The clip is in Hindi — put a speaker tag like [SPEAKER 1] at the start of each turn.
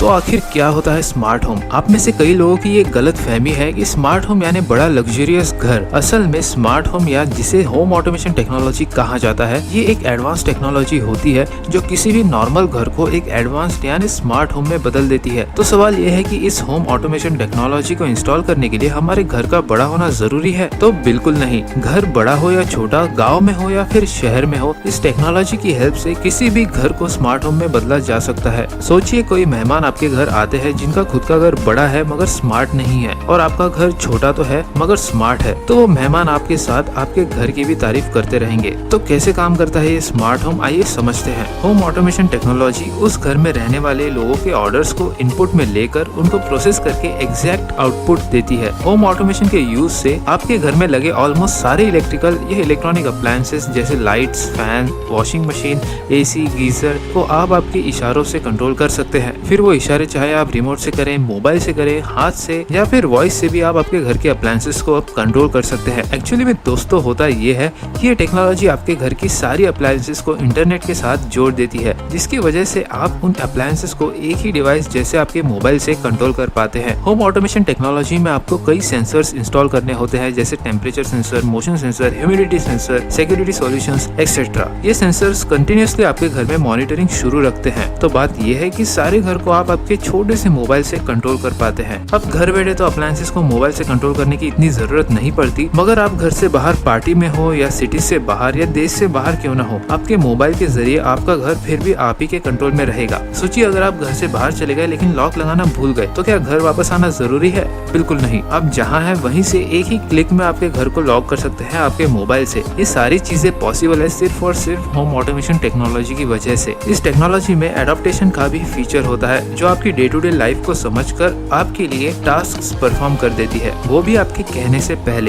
[SPEAKER 1] तो आखिर क्या होता है स्मार्ट होम? आप में से कई लोगों की ये गलत फहमी है कि स्मार्ट होम यानी बड़ा लग्जरियस घर। असल में स्मार्ट होम या जिसे होम ऑटोमेशन टेक्नोलॉजी कहा जाता है, ये एक एडवांस टेक्नोलॉजी होती है जो किसी भी नॉर्मल घर को एक एडवांस्ड यानी स्मार्ट होम में बदल देती है। तो सवाल ये है कि इस होम ऑटोमेशन टेक्नोलॉजी को इंस्टॉल करने के लिए हमारे घर का बड़ा होना जरूरी है? तो बिल्कुल नहीं। घर बड़ा हो या छोटा, गाँव में हो या फिर शहर में हो, इस टेक्नोलॉजी की हेल्प से किसी भी घर को स्मार्ट होम में बदला जा सकता है। सोचिए कोई मेहमान आपके घर आते हैं जिनका खुद का घर बड़ा है मगर स्मार्ट नहीं है, और आपका घर छोटा तो है मगर स्मार्ट है, तो वो मेहमान आपके साथ आपके घर की भी तारीफ करते रहेंगे। तो कैसे काम करता है ये स्मार्ट होम, आइए समझते हैं। होम ऑटोमेशन टेक्नोलॉजी उस घर में रहने वाले लोगों के ऑर्डर्स को इनपुट में लेकर उनको प्रोसेस करके एग्जैक्ट आउटपुट देती है। होम ऑटोमेशन के यूज से आपके घर में लगे ऑलमोस्ट सारे इलेक्ट्रिकल या इलेक्ट्रॉनिक अप्लायंसेस जैसे lights, fan, washing machine, AC, geyser को आप आपके इशारों से कंट्रोल कर सकते हैं। फिर वो इशारे चाहे आप रिमोट से करें, मोबाइल से करें, हाथ से या फिर वॉइस से भी आप आपके घर के अप्लायंसेस को आप कंट्रोल कर सकते हैं। एक्चुअली में दोस्तों होता ये है कि ये टेक्नोलॉजी आपके घर की सारी अप्लायंसेस को इंटरनेट के साथ जोड़ देती है, जिसकी वजह से आप उन अप्लायंसेस को एक ही डिवाइस जैसे आपके मोबाइल से कंट्रोल कर पाते हैं। होम ऑटोमेशन टेक्नोलॉजी में आपको कई सेंसर्स इंस्टॉल करने होते हैं, जैसे temperature sensor, motion sensor, humidity sensor, security solutions etcetera. ये सेंसर्स कंटिन्यूअसली आपके घर में मॉनिटरिंग शुरू रखते हैं। तो बात यह है कि सारे घर को आप आपके छोटे से मोबाइल से कंट्रोल कर पाते हैं। अब घर बैठे तो अप्लायंसेस को मोबाइल से कंट्रोल करने की इतनी जरूरत नहीं पड़ती, मगर आप घर से बाहर पार्टी में हो या सिटी से बाहर या देश से बाहर क्यों ना हो, आपके मोबाइल के जरिए आपका घर फिर भी आप ही के कंट्रोल में रहेगा। सोचिए अगर आप घर से बाहर चले गए लेकिन लॉक लगाना भूल गए, तो क्या घर वापस आना जरूरी है? बिल्कुल नहीं। आप जहाँ हैं वहीं से एक ही क्लिक में आपके घर को लॉक कर सकते हैं आपके मोबाइल से। ये सारी चीजें पॉसिबल है सिर्फ और सिर्फ होम ऑटोमेशन टेक्नोलॉजी की वजह से। इस टेक्नोलॉजी में एडाप्टेशन का भी फीचर होता है जो आपकी डे टू डे लाइफ को समझकर आपके लिए टास्क परफॉर्म कर देती है, वो भी आपके कहने से पहले।